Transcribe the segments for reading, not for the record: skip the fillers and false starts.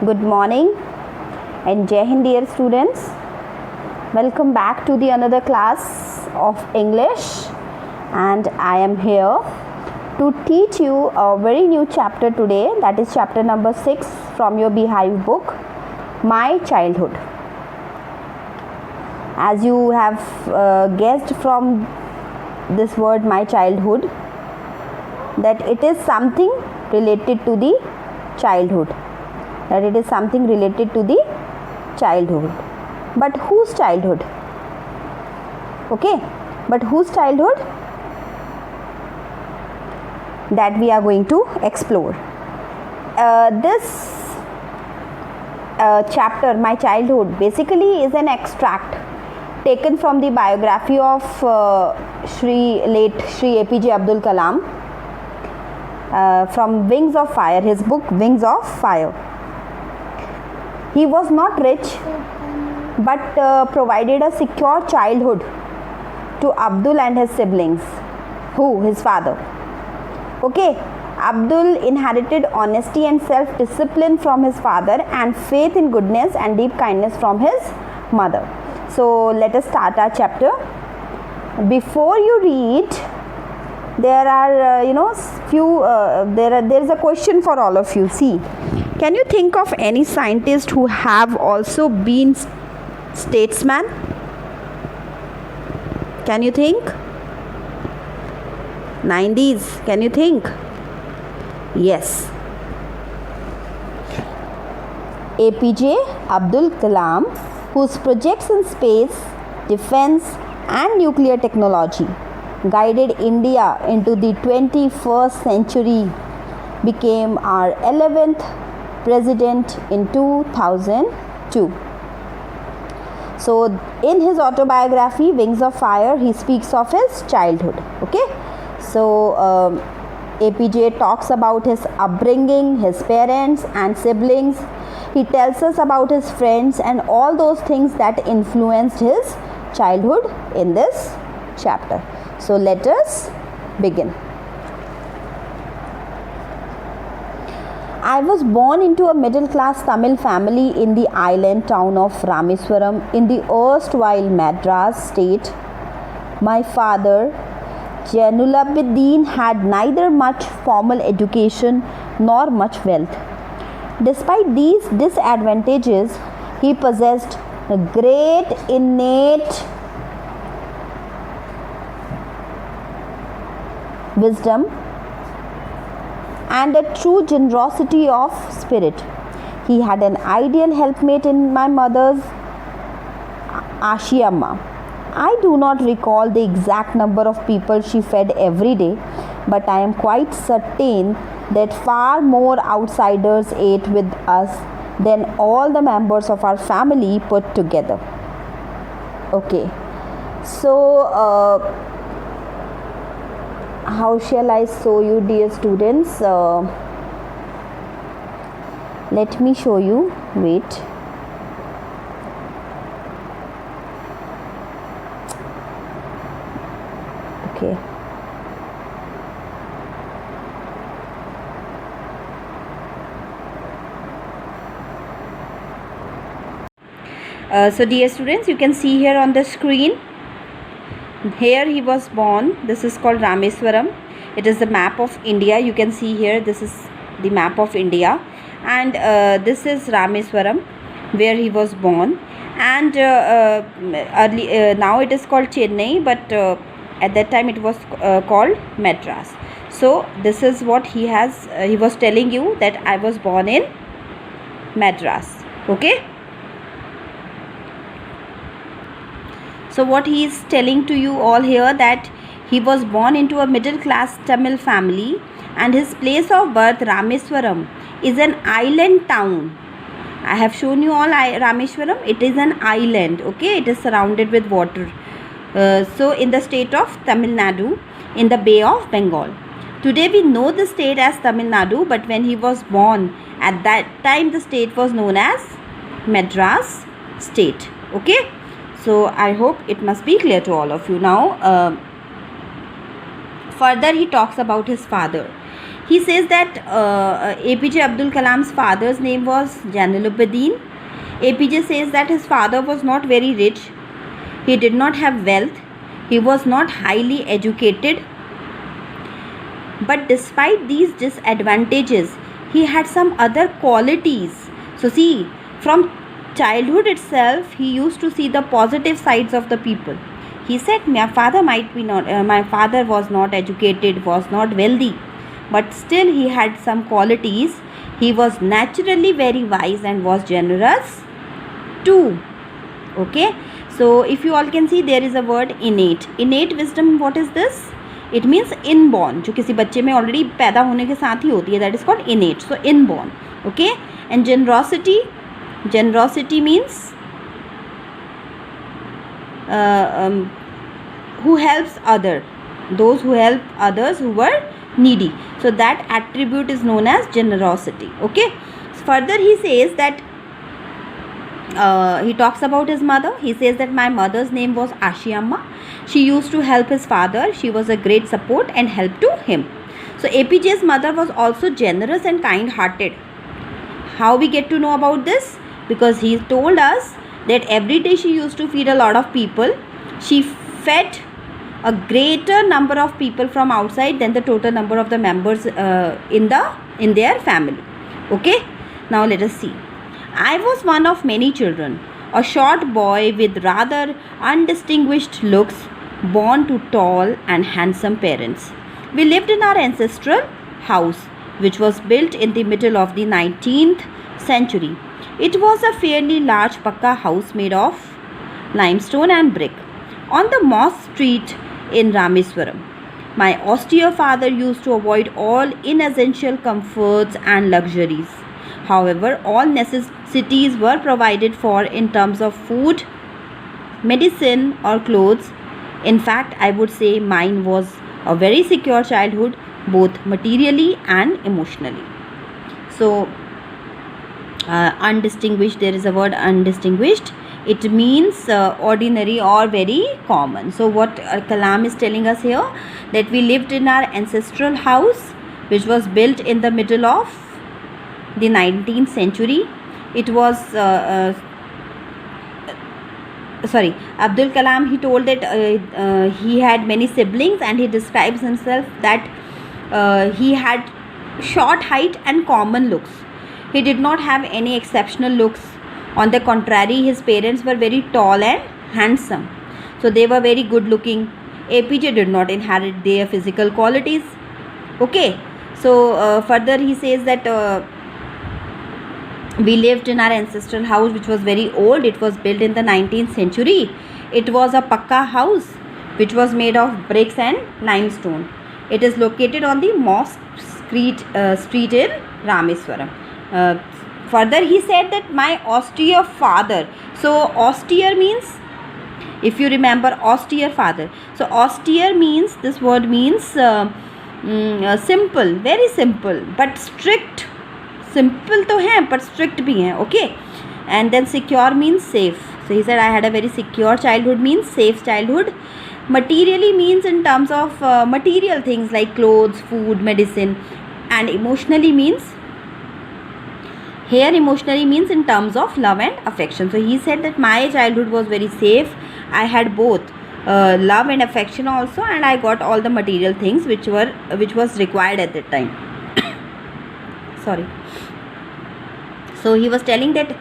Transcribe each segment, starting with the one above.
Good morning and Jai Hind, dear students. Welcome back to the another class of English, and I am here to teach you a very new chapter today, that is chapter number 6 from your Beehive book, My Childhood. As you have guessed from this word my childhood, that it is something related to the childhood. But whose childhood? Okay, but whose childhood? That we are going to explore. This chapter, My Childhood, basically is an extract taken from the biography of late Shri APJ Abdul Kalam from Wings of Fire, his book Wings of Fire. He was not rich, but provided a secure childhood to Abdul and his siblings. His father. Okay, Abdul inherited honesty and self-discipline from his father, and faith in goodness and deep kindness from his mother. So let us start our chapter. Before you read, there are there is a question for all of you. See, can you think of any scientist who have also been statesman? Can you think? 90s, can you think? Yes. APJ Abdul Kalam, whose projects in space, defense and nuclear technology guided India into the 21st century, became our 11th president in 2002. So in his autobiography Wings of Fire, he speaks of his childhood. Okay, so APJ talks about his upbringing, his parents and siblings. He tells us about his friends and all those things that influenced his childhood in this chapter. So let us begin. I was born into a middle-class Tamil family in the island town of Rameswaram in the erstwhile Madras state. My father, Jainulabuddin, had neither much formal education nor much wealth. Despite these disadvantages, he possessed a great innate wisdom and a true generosity of spirit. He had an ideal helpmate in my mother's Ashiyamma. I do not recall the exact number of people she fed every day, but I am quite certain that far more outsiders ate with us than all the members of our family put together. Okay, so how shall I show you, dear students? Let me show you. Wait. Okay. So dear students, you can see here on the screen. Here he was born. This is called Rameswaram. It is the map of India. You can see here, this is the map of India, and this is Rameswaram where he was born. And now it is called Chennai, but at that time it was called Madras. So this is what he was telling you, that I was born in Madras. Okay. So what he is telling to you all here, that he was born into a middle class Tamil family, and his place of birth, Rameswaram, is an island town. I have shown you all Rameswaram. It is an island. Okay, it is surrounded with water. So in the state of Tamil Nadu, in the Bay of Bengal. Today we know the state as Tamil Nadu, but when he was born, at that time the state was known as Madras state. Okay. So I hope it must be clear to all of you now. Further, he talks about his father. He says that APJ Abdul Kalam's father's name was Jainulobbadin. APJ says that his father was not very rich. He did not have wealth. He was not highly educated. But despite these disadvantages, he had some other qualities. So see, from childhood itself, he used to see the positive sides of the people. He said, my father was not educated, was not wealthy, but still he had some qualities. He was naturally very wise and was generous too. Okay, so if you all can see, there is a word innate. Innate wisdom, what is this? It means inborn, जो किसी बच्चे में already पैदा होने के साथ ही होती है, that is called innate. So inborn. Okay, and generosity means who helps those who help others who were needy. So that attribute is known as generosity. Okay, further he says that he talks about his mother. He says that my mother's name was Ashiyamma. She used to help his father. She was a great support and help to him. So APJ's mother was also generous and kind-hearted. How we get to know about this? Because he told us that every day she used to feed a lot of people. She fed a greater number of people from outside than the total number of the members in their family. Okay, now let us see. I was one of many children, a short boy with rather undistinguished looks, born to tall and handsome parents. We lived in our ancestral house, which was built in the middle of the 19th century. It was a fairly large pakka house made of limestone and brick on the Moss Street in Rameswaram. My austere father used to avoid all inessential comforts and luxuries. However, all necessities were provided for in terms of food, medicine or clothes. In fact, I would say mine was a very secure childhood, both materially and emotionally. So, undistinguished, there is a word undistinguished. It means ordinary or very common. So what Kalam is telling us here, that we lived in our ancestral house, which was built in the middle of the 19th century. It was Abdul Kalam, he told that he had many siblings, and he describes himself that he had short height and common looks. He did not have any exceptional looks. On the contrary, his parents were very tall and handsome. So they were very good looking. APJ did not inherit their physical qualities. Okay. So further he says that we lived in our ancestral house, which was very old. It was built in the 19th century. It was a pakka house which was made of bricks and limestone. It is located on the Moss Street in Rameswaram. Further he said that my austere father. So austere means, if you remember, austere father. So austere means, this word means simple, very simple, but strict. Simple to hai but strict bhi hai. Okay, and then secure means safe. So he said I had a very secure childhood, means safe childhood. Materially means in terms of material things like clothes, food, medicine. And emotionally means, here emotionally means in terms of love and affection. So he said that my childhood was very safe. I had both love and affection also, and I got all the material things which was required at that time. Sorry. So he was telling that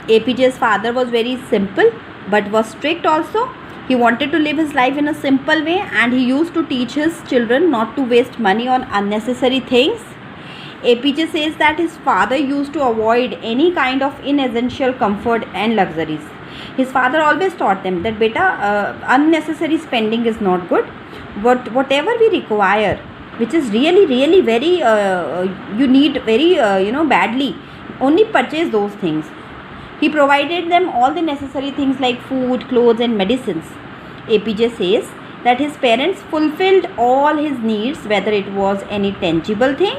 APJ's father was very simple but was strict also. He wanted to live his life in a simple way, and he used to teach his children not to waste money on unnecessary things. APJ says that his father used to avoid any kind of inessential comfort and luxuries. His father always taught them that beta, unnecessary spending is not good. Whatever we require, which is really very you need very badly, only purchase those things. He provided them all the necessary things like food, clothes and medicines. APJ says that his parents fulfilled all his needs, whether it was any tangible thing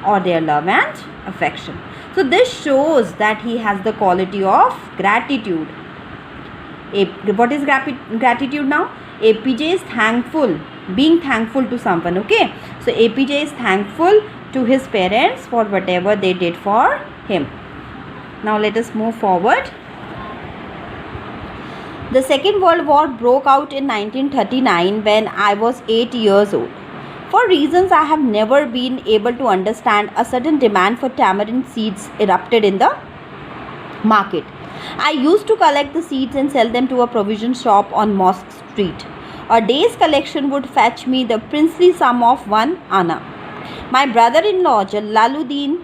or their love and affection. So this shows that he has the quality of gratitude. What is gratitude now? APJ is thankful being thankful to someone. Okay, so APJ is thankful to his parents for whatever they did for him. Now let us move forward. The Second World War broke out in 1939 when I was 8 years old. For reasons I have never been able to understand, a sudden demand for tamarind seeds erupted in the market. I used to collect the seeds and sell them to a provision shop on Mosque Street. A day's collection would fetch me the princely sum of 1 anna. My brother-in-law Jalaluddin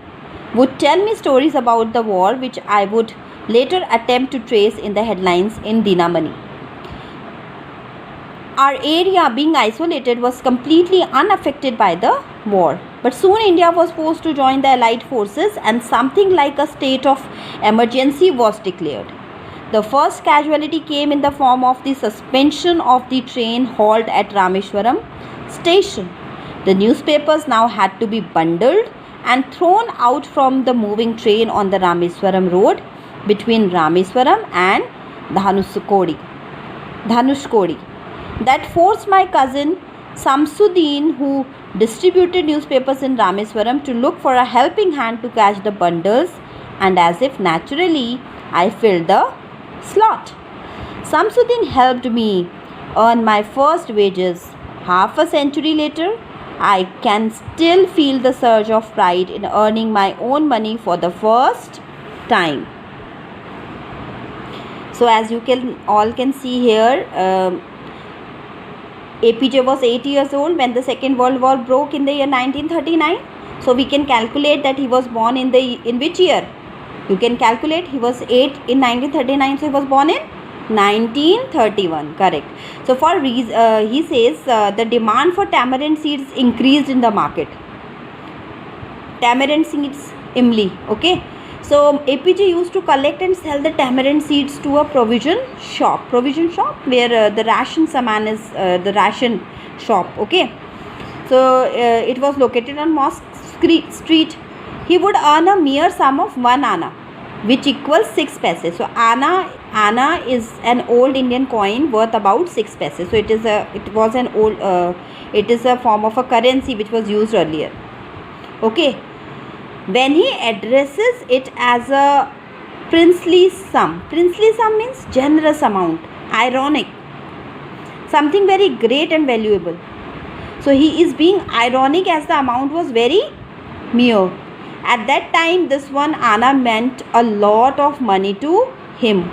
would tell me stories about the war which I would later attempt to trace in the headlines in Dinamani. Our area, being isolated, was completely unaffected by the war. But soon India was forced to join the Allied forces and something like a state of emergency was declared. The first casualty came in the form of the suspension of the train halt at Rameswaram station. The newspapers now had to be bundled and thrown out from the moving train on the Rameswaram road between Rameswaram and Dhanushkodi. That forced my cousin Samsuddin, who distributed newspapers in Rameswaram, to look for a helping hand to catch the bundles, and as if naturally, I filled the slot. Samsuddin helped me earn my first wages. Half a century later, I can still feel the surge of pride in earning my own money for the first time. So as you all can see here, APJ was 8 years old when the Second World War broke in the year 1939. So we can calculate that he was born in which year? You can calculate, he was 8 in 1939, so he was born in 1931, correct. So for he says the demand for tamarind seeds increased in the market. Tamarind seeds, imli, okay. So APJ used to collect and sell the tamarind seeds to a provision shop where the ration saman is the ration shop, okay. So it was located on Mosque Street. He would earn a mere sum of 1 anna, which equals 6 paise. So anna is an old Indian coin worth about 6 paise. So it is a form of a currency which was used earlier, okay. When he addresses it as a princely sum means generous amount, ironic, something very great and valuable. So he is being ironic as the amount was very mere. At that time, this 1 anna meant a lot of money to him.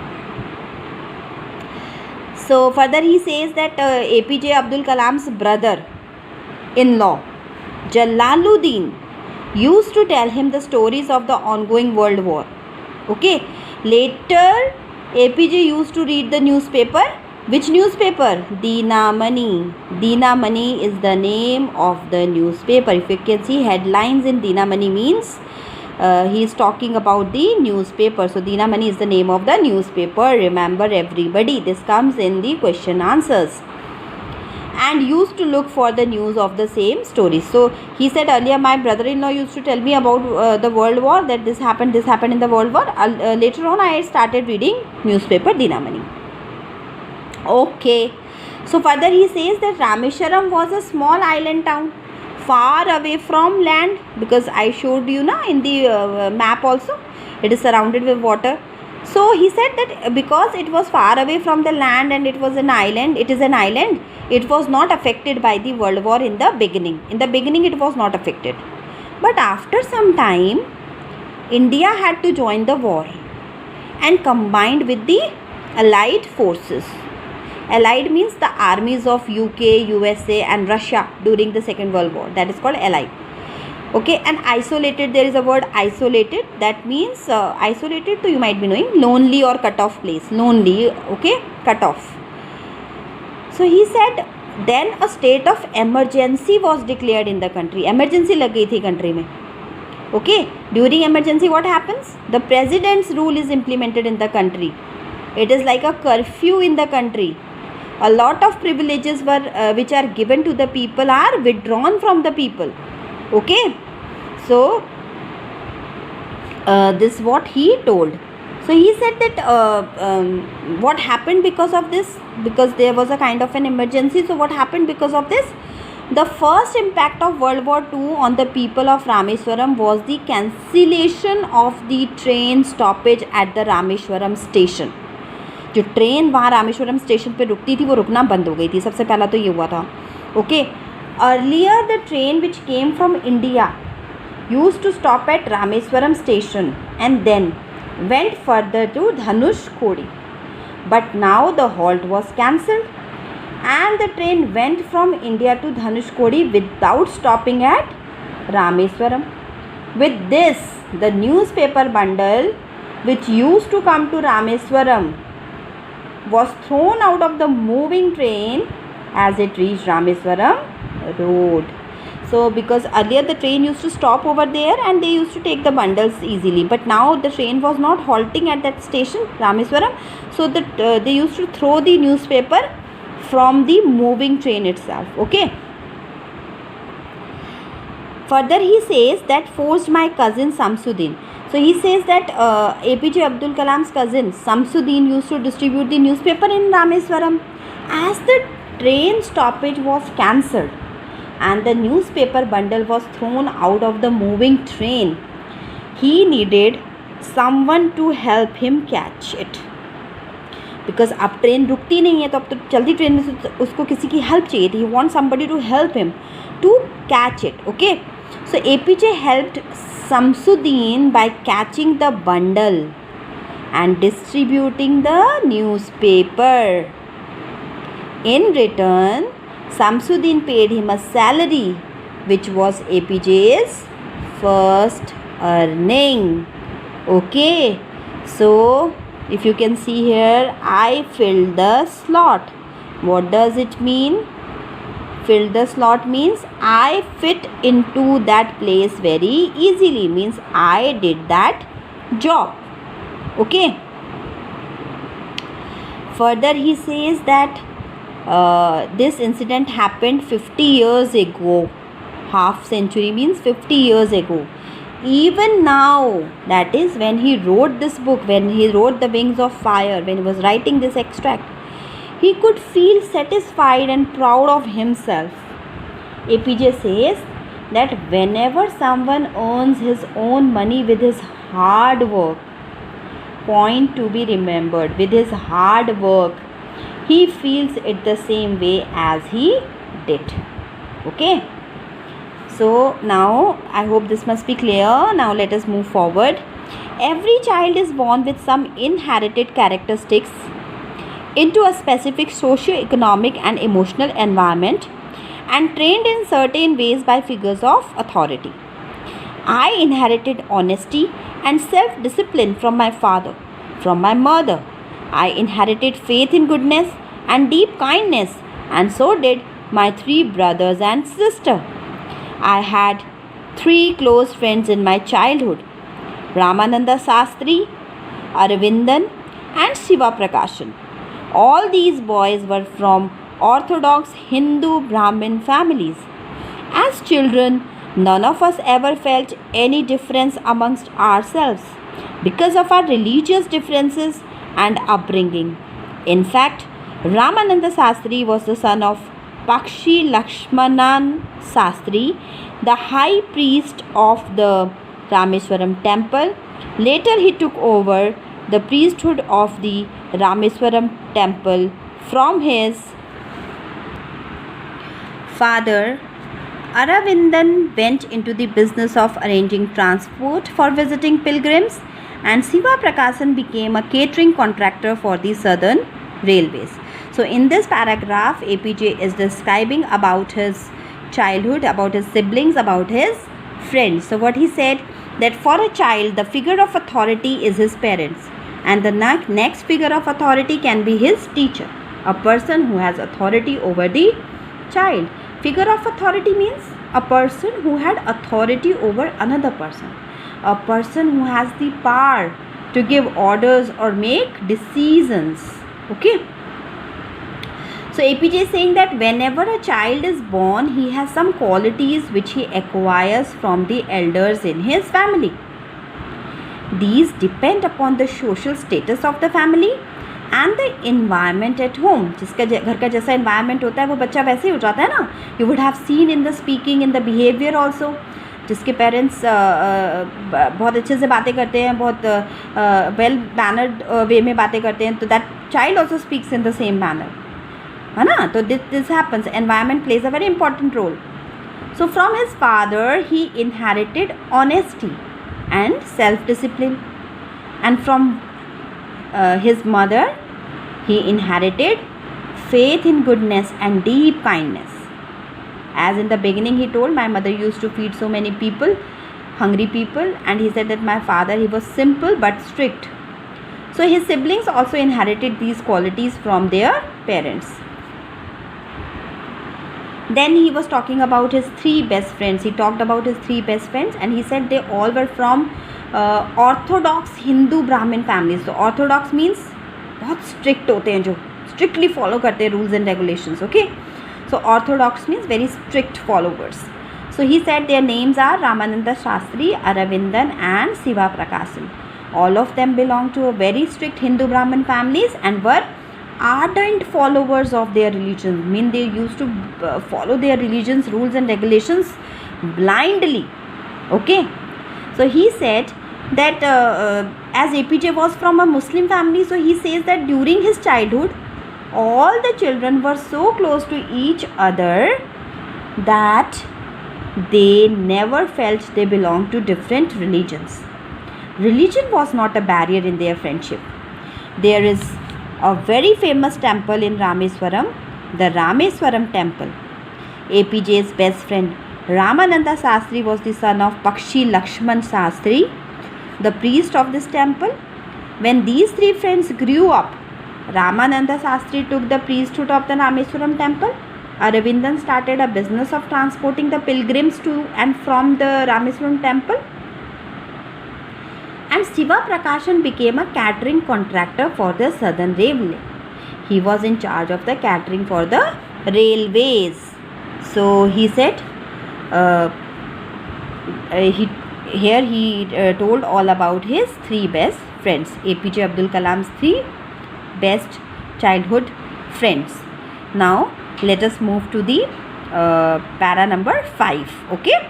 So further he says that APJ Abdul Kalam's brother-in-law Jalaluddin used to tell him the stories of the ongoing world war, okay. Later APJ used to read the newspaper. Which newspaper? Dinamani. Dinamani is the name of the newspaper. If you can see headlines in Dinamani means he is talking about the newspaper. So Dinamani is the name of the newspaper. Remember everybody, this comes in the question answers. And used to look for the news of the same stories. So he said earlier, my brother-in-law used to tell me about the world war, that this happened in the world war. Later on I started reading newspaper Dinamani. Okay. So further he says that Rameswaram was a small island town far away from land, because I showed you in the map also, it is surrounded with water. So he said that because it was far away from the land and it was an island, it was not affected by the world war in the beginning. In the beginning it was not affected. But after some time, India had to join the war and combined with the Allied forces. Allied means the armies of UK, USA and Russia during the Second World War. That is called Allied. Okay, and isolated, there is a word isolated, that means isolated, so you might be knowing lonely or cut off place. Lonely, okay, cut off. So he said then a state of emergency was declared in the country. Emergency lag gayi thi country mein. Okay, during emergency what happens? The president's rule is implemented in the country. It is like a curfew in the country. A lot of privileges which are given to the people are withdrawn from the people. Okay, so this is what he told. So he said that what happened because of this, because there was a kind of an emergency. So what happened because of this? The first impact of World War II on the people of Rameswaram was the cancellation of the train stoppage at the Rameswaram station. जो train वहाँ Rameswaram station पे रुकती थी वो रुकना बंद हो गई थी. सबसे पहला तो ये हुआ था. Okay, earlier the train which came from India used to stop at Rameswaram station and then went further to Dhanushkodi, but now the halt was cancelled and the train went from India to Dhanushkodi without stopping at Rameswaram. With this, the newspaper bundle which used to come to Rameswaram was thrown out of the moving train as it reached Rameswaram road. So because earlier the train used to stop over there and they used to take the bundles easily, but now the train was not halting at that station Rameswaram, so that they used to throw the newspaper from the moving train itself. Okay, further he says that forced my cousin Samsuddin. So he says that APJ Abdul Kalam's cousin Samsuddin used to distribute the newspaper in Rameswaram. As the train stoppage was cancelled and the newspaper bundle was thrown out of the moving train, he needed someone to help him catch it. Because अब train रुकती नहीं है तो अब तो चलती train में से उसको किसी की हेल्प चाहिए थी. He wants somebody to help him to catch it. Okay, so APJ helped Samsuddin by catching the bundle and distributing the newspaper. In return, Samsuddin paid him a salary which was APJ's first earning. Okay, so if you can see here, I filled the slot. What does it mean? Fill the slot means I fit into that place very easily, means I did that job. Okay, further he says that this incident happened 50 years ago. Half century means 50 years ago. Even now, that is when he wrote this book, when he wrote The Wings of Fire, when he was writing this extract, he could feel satisfied and proud of himself. APJ says that whenever someone earns his own money with his hard work, point to be remembered, with his hard work, he feels it the same way as he did. Okay, so now I hope this must be clear. Now let us move forward. Every child is born with some inherited characteristics into a specific socio-economic and emotional environment and trained in certain ways by figures of authority. I inherited honesty and self-discipline from my father, from my mother. I inherited faith in goodness and deep kindness, and so did my 3 brothers and sister. I had 3 close friends in my childhood: Ramananda Sastri, Aravindan and Shiva Prakashan. All these boys were from orthodox Hindu Brahmin families. As children, none of us ever felt any difference amongst ourselves because of our religious differences and upbringing. In fact, Ramananda Sastri was the son of Pakshi Lakshmanan Sastri, the high priest of the Rameswaram temple. Later he took over the priesthood of the Rameswaram temple from his father. Aravindan went into the business of arranging transport for visiting pilgrims, and Shiva Prakashan became a catering contractor for the Southern Railways. So in this paragraph, APJ is describing about his childhood, about his siblings, about his friends. So what he said, that for a child, the figure of authority is his parents, and the next figure of authority can be his teacher, a person who has authority over the child. Figure of authority means a person who had authority over another person, a person who has the power to give orders or make decisions. Okay, so APJ is saying that whenever a child is born, he has some qualities which he acquires from the elders in his family. These depend upon the social status of the family and the environment at home. जिसका घर का जैसा environment होता है वो बच्चा वैसे ही हो जाता है ना. You would have seen in the speaking, in the behavior also. जिसके पेरेंट्स बहुत अच्छे से बातें करते हैं, बहुत वेल मैनर्ड वे में बातें करते हैं, तो that child also speaks in the same manner, है ना. तो this happens. Environment plays a very important role. So from his father he inherited honesty and self-discipline, and from his mother he inherited faith in goodness and deep kindness. As in the beginning he told, my mother used to feed so many people, hungry people, and he said that my father, he was simple but strict. So his siblings also inherited these qualities from their parents. Then he was talking about his three best friends. He talked about his three best friends and he said they all were from orthodox Hindu Brahmin families. So orthodox means बहुत strict होते हैं, जो strictly follow करते हैं rules and regulations. Okay, so orthodox means very strict followers. So he said their names are Ramananda Shastri, Aravindan and Siva Prakasam. All of them belong to a very strict Hindu Brahmin families and were ardent followers of their religion. Mean they used to follow their religion's rules and regulations blindly. Okay, so he said that as APJ was from a Muslim family, so he says that during his childhood all the children were so close to each other that they never felt they belonged to different religions. Religion was not a barrier in their friendship. There is a very famous temple in Rameswaram, the Rameswaram temple. APJ's best friend Ramananda Shastri was the son of Pakshi Lakshman Shastri, the priest of this temple. When these three friends grew up, Ramananda Shastri took the priesthood of the Rameswaram temple. Aravindan started a business of transporting the pilgrims to and from the Rameswaram temple. And Siva Prakashan became a catering contractor for the Southern Railway. He was in charge of the catering for the railways. So he said, he told all about his three best friends, APJ Abdul Kalam's three best childhood friends. Now let us move to the para number 5. Okay.